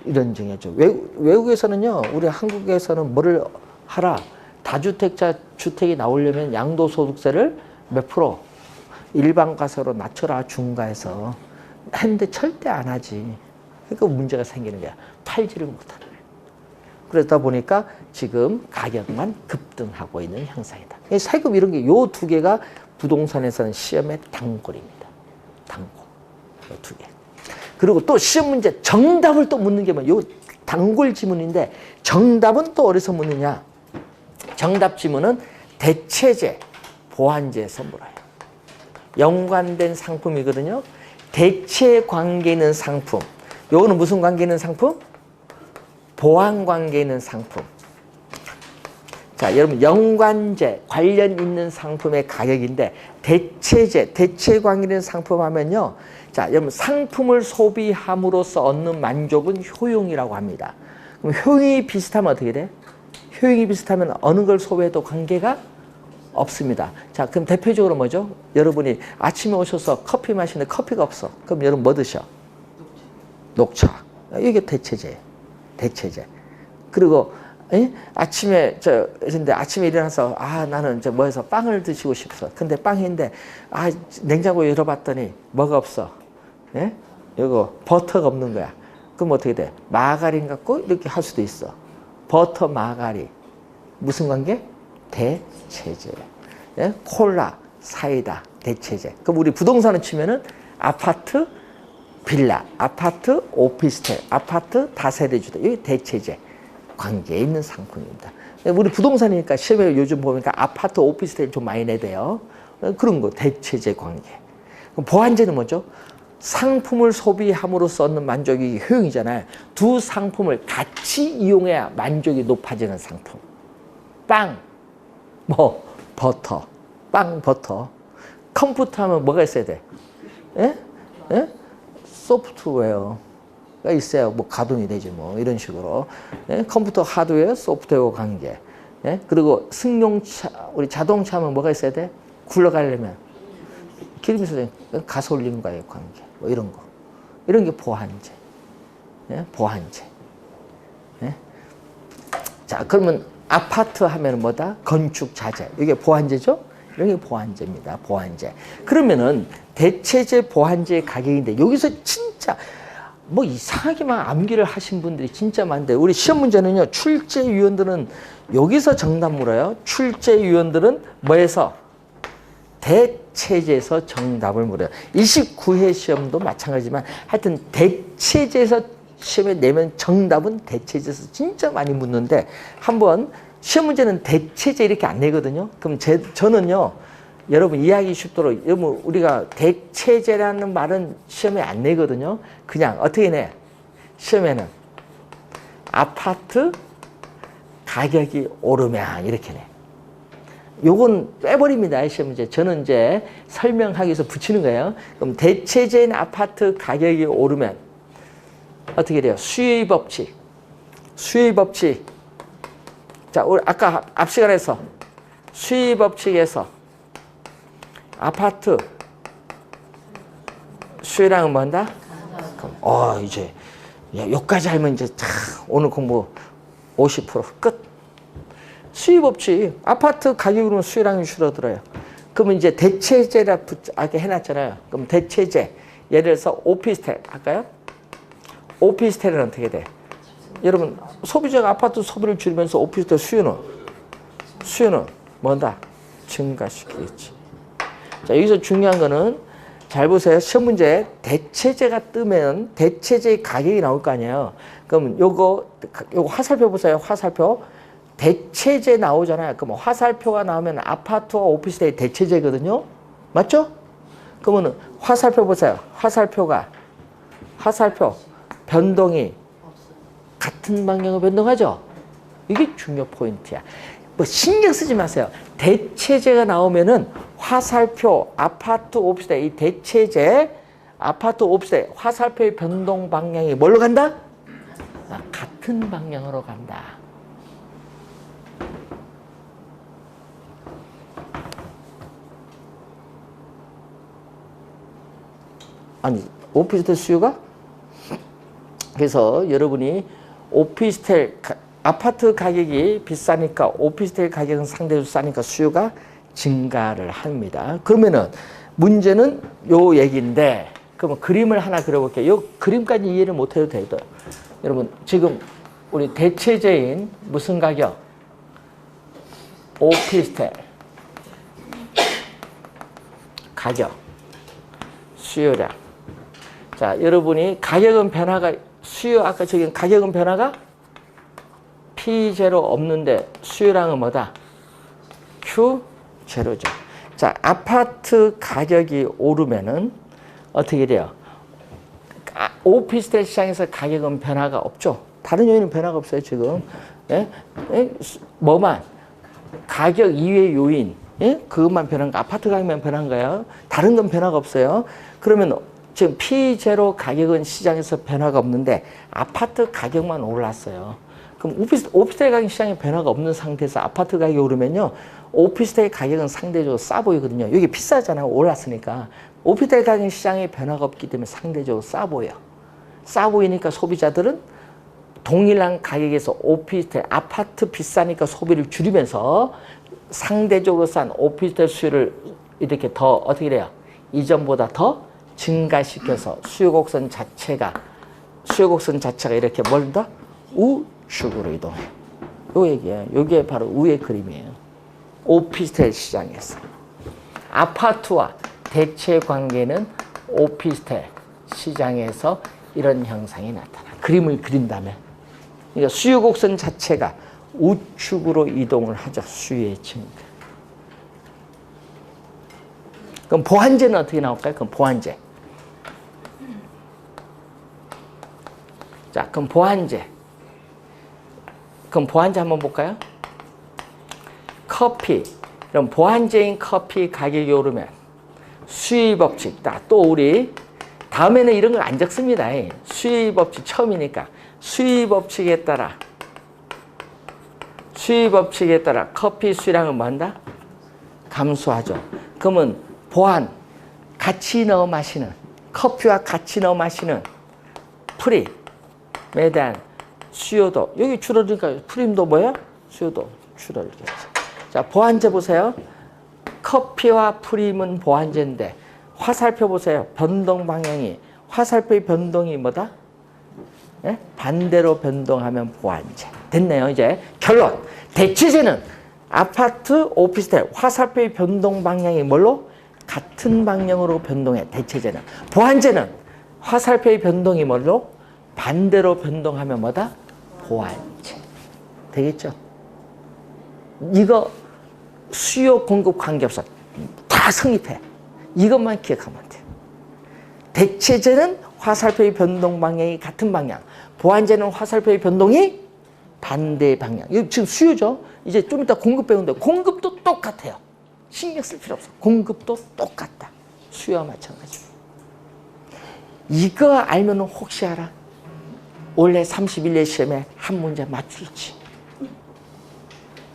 A: 이런 중이죠. 외국에서는요. 우리 한국에서는 뭐를 하라. 다주택자 주택이 나오려면 양도소득세를 몇 프로? 일반 과세로 낮춰라 중과해서 했는데 절대 안 하지. 그러니까 문제가 생기는 거야. 팔지를 못하는 거야. 그러다 보니까 지금 가격만 급등하고 있는 형상이다. 세금 이런 게 요 두 개가 부동산에서는 시험의 단골입니다. 단골. 요 두 개. 그리고 또 시험 문제 정답을 또 묻는 게 요 단골 지문인데 정답은 또 어디서 묻느냐? 정답 지문은 대체제, 보완제에서 물어요. 연관된 상품이거든요. 대체 관계 있는 상품. 요거는 무슨 관계 있는 상품? 보완 관계 있는 상품. 자, 여러분 연관제, 관련 있는 상품의 가격인데 대체제, 대체 관계 있는 상품 하면요. 자, 여러분 상품을 소비함으로써 얻는 만족은 효용이라고 합니다. 그럼 효용이 비슷하면 어떻게 돼? 효용이 비슷하면 어느 걸 소비해도 관계가 없습니다. 자, 그럼 대표적으로 뭐죠? 여러분이 아침에 오셔서 커피 마시는데 커피가 없어. 그럼 여러분 뭐 드셔? 녹차. 이게 대체제예요. 대체제. 그리고 아침에 근데 아침에 일어나서 나는 뭐 해서 빵을 드시고 싶어. 근데 빵인데 냉장고 열어봤더니 뭐가 없어. 예? 이거 버터가 없는 거야. 그럼 어떻게 돼? 마가린 갖고 이렇게 할 수도 있어. 버터 마가린. 무슨 관계? 대체제. 예? 콜라, 사이다, 대체제. 그럼 우리 부동산을 치면은 아파트, 빌라, 아파트, 오피스텔, 아파트, 다세대주택. 이게 대체제 관계에 있는 상품입니다. 우리 부동산이니까 시험에 요즘 보니까 아파트, 오피스텔 좀 많이 내대요. 그런 거 대체제 관계. 그럼 보완제는 뭐죠? 상품을 소비함으로써 얻는 만족이 효용이잖아요. 두 상품을 같이 이용해야 만족이 높아지는 상품. 빵, 버터, 빵, 버터. 컴퓨터 하면 뭐가 있어야 돼? 예? 예? 소프트웨어가 있어야 가동이 되지 이런 식으로. 예? 컴퓨터 하드웨어, 소프트웨어 관계. 예? 그리고 승용차, 우리 자동차 하면 뭐가 있어야 돼? 굴러가려면 기름이 있어야 돼. 가솔린과의 관계. 이런 거. 이런 게 보완제. 예? 보완제. 예? 자, 그러면 아파트 하면 뭐다? 건축 자재. 이게 보완제죠? 이런 게 보완제입니다. 보완제. 그러면은 대체제 보완제 가격인데 여기서 진짜 이상하게만 암기를 하신 분들이 진짜 많은데 우리 시험 문제는요. 출제위원들은 여기서 정답 물어요. 출제위원들은 뭐에서? 대체제에서 정답을 물어요. 29회 시험도 마찬가지지만 하여튼 대체제에서 시험에 내면 정답은 대체제에서 진짜 많이 묻는데 한번 시험 문제는 대체제 이렇게 안 내거든요. 그럼 저는요. 여러분 이해하기 쉽도록 여러분 우리가 대체제라는 말은 시험에 안 내거든요. 그냥 어떻게 내? 시험에는 아파트 가격이 오르면 이렇게 내. 요건 빼버립니다. 시험 문제. 저는 이제 설명하기 위해서 붙이는 거예요. 그럼 대체제인 아파트 가격이 오르면 어떻게 돼요? 수요의 법칙. 수요의 법칙. 자, 우리 아까 앞 시간에서 수요의 법칙에서 아파트 수요량은 뭔다? 그럼 이제 여기까지 하면 이제 오늘 공부 50% 끝. 수요 법칙. 아파트 가격이 오르면 수요량이 줄어들어요. 그러면 이제 대체제라 이렇게 해놨잖아요. 그럼 대체제. 예를 들어서 오피스텔 할까요? 오피스텔은 어떻게 돼? 여러분 소비자가 아파트 소비를 줄이면서 오피스텔 수요는 뭔다? 증가시키겠지. 자, 여기서 중요한 거는 잘 보세요. 시험 문제에 대체제가 뜨면 대체제의 가격이 나올 거 아니에요. 그럼 요거 화살표 보세요. 화살표. 대체제 나오잖아요. 그럼 화살표가 나오면 아파트와 오피스텔이 대체제거든요. 맞죠? 그러면 화살표 보세요. 화살표 변동이 같은 방향으로 변동하죠? 이게 중요 포인트야. 신경 쓰지 마세요. 대체제가 나오면은 화살표, 아파트, 오피스텔, 이 대체제, 아파트, 오피스텔, 화살표의 변동 방향이 뭘로 간다? 같은 방향으로 간다. 아니, 오피스텔 수요가? 그래서 여러분이 오피스텔, 아파트 가격이 비싸니까 오피스텔 가격은 상대적으로 싸니까 수요가 증가를 합니다. 그러면은 문제는 요 얘기인데, 그러면 그림을 하나 그려볼게요. 요 그림까지 이해를 못해도 돼요. 여러분, 지금 우리 대체제인 무슨 가격? 오피스텔 가격, 수요량. 자, 여러분이 가격은 변화가, 수요, 아까 저기 가격은 변화가 P0 없는데 수요량은 뭐다? Q0죠. 자, 아파트 가격이 오르면은 어떻게 돼요? 오피스텔 시장에서 가격은 변화가 없죠. 다른 요인은 변화가 없어요, 지금. 예? 예? 뭐만? 가격 이외의 요인. 예? 그것만 변한 거. 아파트 가격만 변한 거예요. 다른 건 변화가 없어요. 그러면 지금 P0 가격은 시장에서 변화가 없는데 아파트 가격만 올랐어요. 그럼 오피스텔 가격 시장에 변화가 없는 상태에서 아파트 가격이 오르면요. 오피스텔 가격은 상대적으로 싸 보이거든요. 여기 비싸잖아요. 올랐으니까. 오피스텔 가격 시장에 변화가 없기 때문에 상대적으로 싸 보여. 싸 보이니까 소비자들은 동일한 가격에서 오피스텔, 아파트 비싸니까 소비를 줄이면서 상대적으로 싼 오피스텔 수요를 이렇게 더 어떻게 돼요? 이전보다 더 증가시켜서 수요 곡선 자체가 이렇게 뭘 더? 우측으로 이동해. 요 얘기예요. 요게 바로 우의 그림이에요. 오피스텔 시장에서. 아파트와 대체 관계는 오피스텔 시장에서 이런 현상이 나타나. 그림을 그린다면. 그러니까 수요 곡선 자체가 우측으로 이동을 하죠. 수요의 증가. 그럼 보완제는 어떻게 나올까요? 그럼 보완제. 자, 그럼 보완제. 그럼 보완제 한번 볼까요? 커피. 그럼 보완제인 커피 가격이 오르면 수요 법칙. 또 우리 다음에는 이런 걸 안 적습니다. 수요 법칙 처음이니까. 수요 법칙에 따라 커피 수량은 뭐 한다? 감소하죠. 그러면 보완, 같이 넣어 마시는, 커피와 같이 넣어 마시는 프림에 대한 수요도, 여기 줄어드니까 프림도 뭐야? 수요도 줄어들겠죠. 자, 보완제 보세요. 커피와 프림은 보완제인데 화살표 보세요. 변동 방향이, 화살표의 변동이 뭐다? 예? 반대로 변동하면 보완제. 됐네요. 이제 결론. 대체제는 아파트, 오피스텔, 화살표의 변동 방향이 뭘로? 같은 방향으로 변동해. 대체제는. 보완제는 화살표의 변동이 뭘로? 반대로 변동하면 뭐다? 보완제. 되겠죠? 이거 수요 공급 관계없어. 다 성립해. 이것만 기억하면 돼요. 대체제는 화살표의 변동 방향이 같은 방향. 보완제는 화살표의 변동이 반대 방향. 이거 지금 수요죠. 이제 좀 이따 공급 배우는데 공급도 똑같아요. 신경 쓸 필요 없어. 공급도 똑같다. 수요와 마찬가지로. 이거 알면 혹시 알아? 원래 31년 시험에 한 문제 맞출지.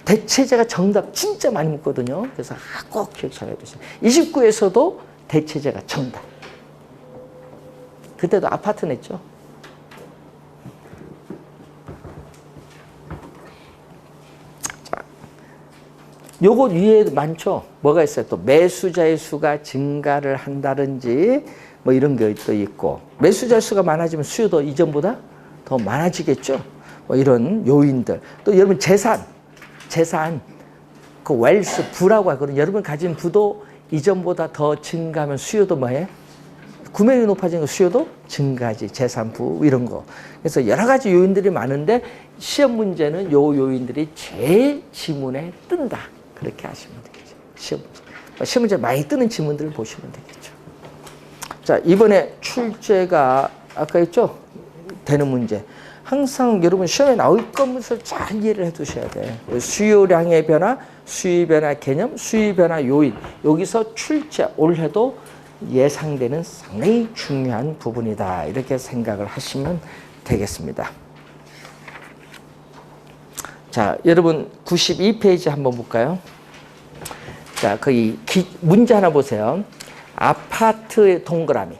A: 대체제가 정답 진짜 많이 묻거든요. 그래서 꼭 기억 잘 해두세요. 29에서도 대체제가 정답. 그때도 아파트 냈죠. 자, 요거 위에 많죠. 뭐가 있어요? 또 매수자의 수가 증가를 한다든지 뭐 이런 것도 있고, 매수자 수가 많아지면 수요도 이전보다 더 많아지겠죠. 뭐 이런 요인들. 또 여러분 재산 그 웰스 부라고 하거든요. 여러분 가진 부도 이전보다 더 증가하면 수요도 뭐해? 구매력이 높아지는 거 수요도 증가하지. 재산부 이런 거. 그래서 여러 가지 요인들이 많은데 시험 문제는 요 요인들이 제일 지문에 뜬다. 그렇게 하시면 되겠죠. 시험 문제 많이 뜨는 지문들을 보시면 되겠죠. 자, 이번에 출제가 아까 했죠? 되는 문제. 항상 여러분 시험에 나올 것을 잘 이해를 해 두셔야 돼. 수요량의 변화, 수요 변화 개념, 수요 변화 요인. 여기서 출제 올해도 예상되는 상당히 중요한 부분이다. 이렇게 생각을 하시면 되겠습니다. 자, 여러분 92페이지 한번 볼까요? 자, 거기 문제 하나 보세요. 아파트의 동그라미.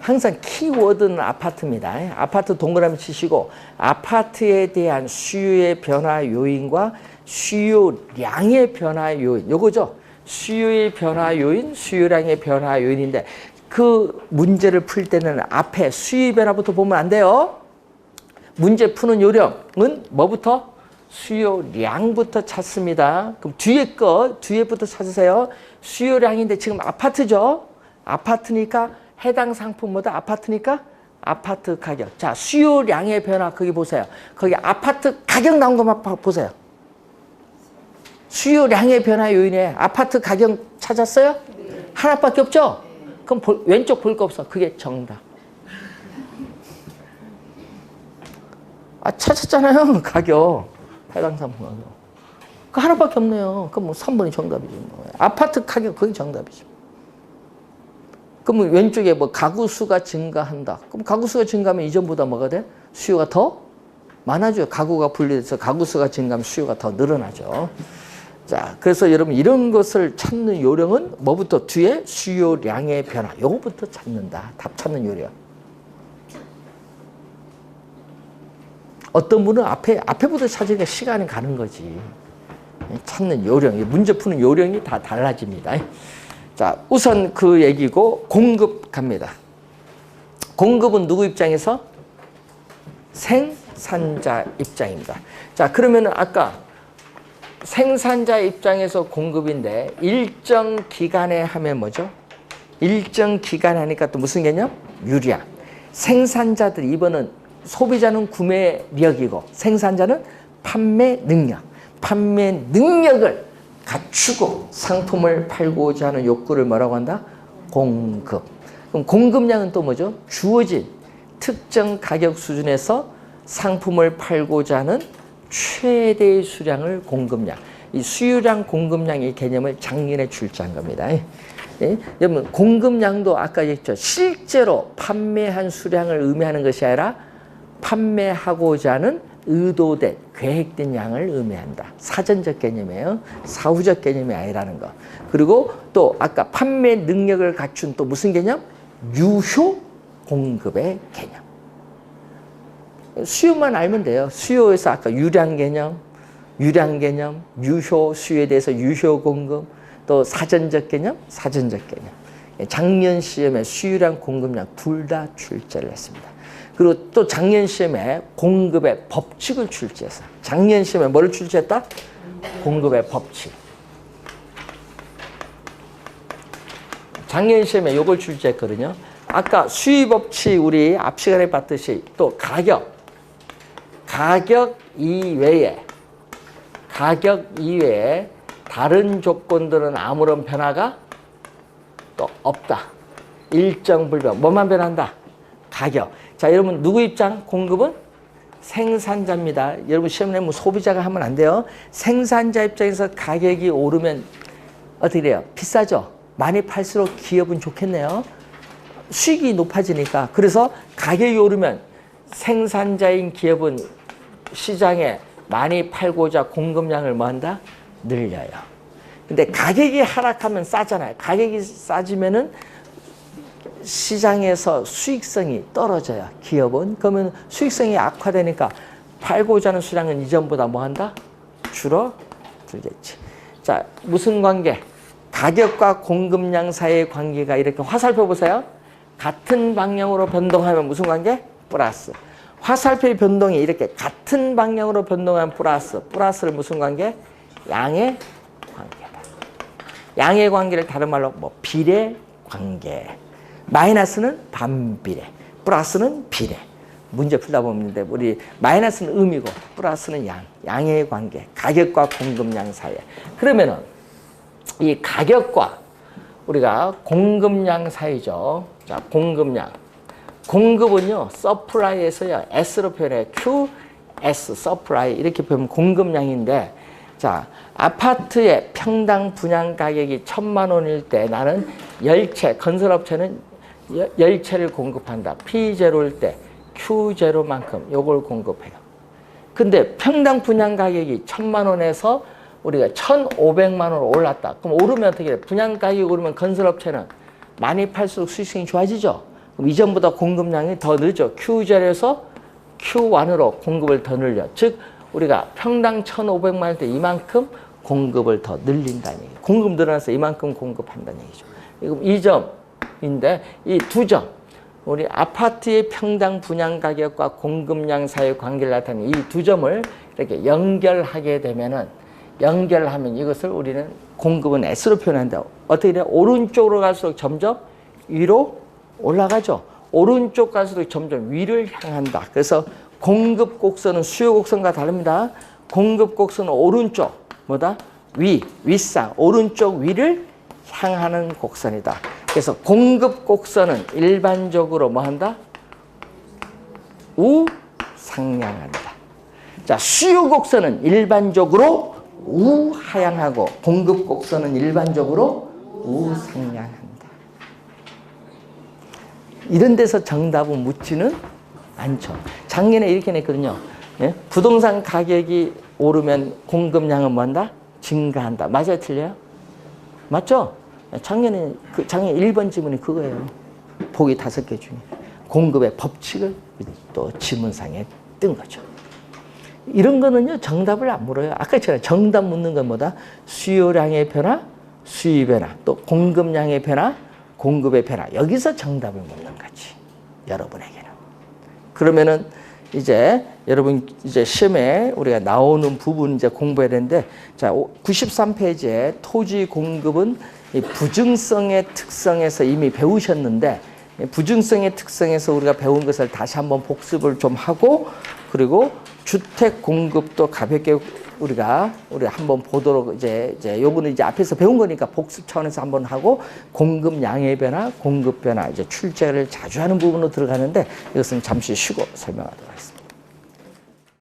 A: 항상 키워드는 아파트입니다. 아파트 동그라미 치시고 아파트에 대한 수요의 변화 요인과 수요량의 변화 요인. 요거죠. 수요의 변화 요인, 수요량의 변화 요인인데 그 문제를 풀 때는 앞에 수요 변화부터 보면 안 돼요. 문제 푸는 요령은 뭐부터? 수요량부터 찾습니다. 그럼 뒤에부터 찾으세요. 수요량인데 지금 아파트죠. 아파트니까 해당 상품보다 아파트니까 아파트 가격. 자, 수요량의 변화 거기 보세요. 거기 아파트 가격 나온 것만 보세요. 수요량의 변화 요인에 아파트 가격 찾았어요? 하나밖에 없죠? 그럼 왼쪽 볼 거 없어. 그게 정답. 찾았잖아요. 가격. 해당 상품 가격. 그 하나밖에 없네요. 그럼 뭐 3번이 정답이죠. 뭐. 아파트 가격 그게 정답이죠. 그럼 왼쪽에 뭐 가구 수가 증가한다. 그럼 가구 수가 증가하면 이전보다 뭐가 돼? 수요가 더 많아져요. 가구가 분리돼서 가구 수가 증가하면 수요가 더 늘어나죠. 자, 그래서 여러분 이런 것을 찾는 요령은 뭐부터? 뒤에 수요량의 변화. 요거부터 찾는다. 답 찾는 요령. 어떤 분은 앞에부터 찾으니까 시간이 가는 거지. 찾는 요령, 문제 푸는 요령이 다 달라집니다. 자, 우선 그 얘기고 공급 갑니다. 공급은 누구 입장에서? 생산자 입장입니다. 자, 그러면은 아까 생산자 입장에서 공급인데 일정 기간에 하면 뭐죠? 일정 기간에 하니까 또 무슨 개념? 유량. 생산자들이 이번은 소비자는 구매력이고 생산자는 판매 능력. 판매 능력을 갖추고 상품을 팔고자 하는 욕구를 뭐라고 한다? 공급. 그럼 공급량은 또 뭐죠? 주어진 특정 가격 수준에서 상품을 팔고자 하는 최대의 수량을 공급량. 이 수요량 공급량의 개념을 작년에 출제한 겁니다. 예? 여러분 공급량도 아까 얘기했죠. 실제로 판매한 수량을 의미하는 것이 아니라 판매하고자 하는 의도된 계획된 양을 의미한다. 사전적 개념이에요. 사후적 개념이 아니라는 거. 그리고 또 아까 판매 능력을 갖춘 또 무슨 개념? 유효 공급의 개념. 수요만 알면 돼요. 수요에서 아까 유량 개념, 유효, 수요에 대해서 유효 공급, 또 사전적 개념, 사전적 개념. 작년 시험에 수요량 공급량 둘 다 출제를 했습니다. 그리고 또 작년 시험에 공급의 법칙을 출제했어요. 작년 시험에 뭐를 출제했다? 공급의 법칙. 작년 시험에 이걸 출제했거든요. 아까 수요 법칙 우리 앞 시간에 봤듯이 또 가격 이외에 다른 조건들은 아무런 변화가 또 없다. 일정 불변. 뭐만 변한다? 가격. 자, 여러분 누구 입장? 공급은 생산자입니다. 여러분 시험 내면 소비자가 하면 안 돼요. 생산자 입장에서 가격이 오르면 어떻게 돼요? 비싸죠? 많이 팔수록 기업은 좋겠네요. 수익이 높아지니까. 그래서 가격이 오르면 생산자인 기업은 시장에 많이 팔고자 공급량을 뭐 한다? 늘려요. 근데 가격이 하락하면 싸잖아요. 가격이 싸지면은 시장에서 수익성이 떨어져요. 기업은. 그러면 수익성이 악화되니까 팔고자 하는 수량은 이전보다 뭐 한다? 줄어들겠지. 자, 무슨 관계? 가격과 공급량 사이의 관계가 이렇게 화살표 보세요. 같은 방향으로 변동하면 무슨 관계? 플러스. 화살표의 변동이 이렇게 같은 방향으로 변동하면 플러스. 플러스를 무슨 관계? 양의 관계다. 양의 관계를 다른 말로 뭐 비례 관계. 마이너스는 반비례, 플러스는 비례. 문제 풀다 보면 우리 마이너스는 음이고 플러스는 양의 관계, 가격과 공급량 사이. 그러면은 이 가격과 우리가 공급량 사이죠. 자, 공급량. 공급은요, 서플라이에서요, S로 표현해. QS, 서플라이. 이렇게 보면 공급량인데, 자, 아파트의 평당 분양 가격이 1,000만 원일 때 나는 10채, 건설업체는 10채를 공급한다. P0일 때 Q0만큼 요걸 공급해요. 근데 평당 분양 가격이 1,000만 원에서 우리가 1,500만 원으로 올랐다. 그럼 오르면 어떻게 돼? 분양 가격이 오르면 건설업체는 많이 팔수록 수익성이 좋아지죠. 그럼 이전보다 공급량이 더 늦죠. Q0에서 Q1으로 공급을 더 늘려. 즉 우리가 평당 1,500만 원 때 이만큼 공급을 더 늘린다는 얘기죠. 공급 늘어나서 이만큼 공급한다는 얘기죠. 이 점인데 이 두 점, 우리 아파트의 평당 분양 가격과 공급량 사이의 관계를 나타내는 이 두 점을 이렇게 연결하게 되면은, 연결하면 이것을 우리는 공급은 S로 표현한다. 어떻게 돼요? 오른쪽으로 갈수록 점점 위로 올라가죠. 오른쪽 갈수록 점점 위를 향한다. 그래서 공급 곡선은 수요 곡선과 다릅니다. 공급 곡선은 오른쪽, 뭐다? 윗상, 오른쪽 위를 향하는 곡선이다. 그래서 공급 곡선은 일반적으로 뭐 한다? 우상향한다. 자, 수요 곡선은 일반적으로 우하향하고 공급 곡선은 일반적으로 우상향한다. 이런 데서 정답은 묻지는 않죠. 작년에 이렇게 냈거든요. 예? 부동산 가격이 오르면 공급량은 뭐한다? 증가한다. 맞아요? 틀려요? 맞죠? 작년 1번 지문이 그거예요. 보기 5개 중에. 공급의 법칙을 또 지문상에 뜬 거죠. 이런 거는요, 정답을 안 물어요. 아까처럼 정답 묻는 건 뭐다? 수요량의 변화, 수입의 변화, 또 공급량의 변화, 공급의 변화. 여기서 정답을 묻는 거지. 여러분에게는. 그러면은 이제 여러분 이제 시험에 우리가 나오는 부분 이제 공부해야 되는데, 자, 93페이지에 토지 공급은 이 부증성의 특성에서 이미 배우셨는데, 부증성의 특성에서 우리가 배운 것을 다시 한번 복습을 좀 하고, 그리고 주택 공급도 가볍게 우리가 한번 보도록 이제 요거는 이제 앞에서 배운 거니까 복습 차원에서 한번 하고, 공급량의 변화, 공급 변화, 이제 출제를 자주 하는 부분으로 들어가는데 이것은 잠시 쉬고 설명하도록 하겠습니다.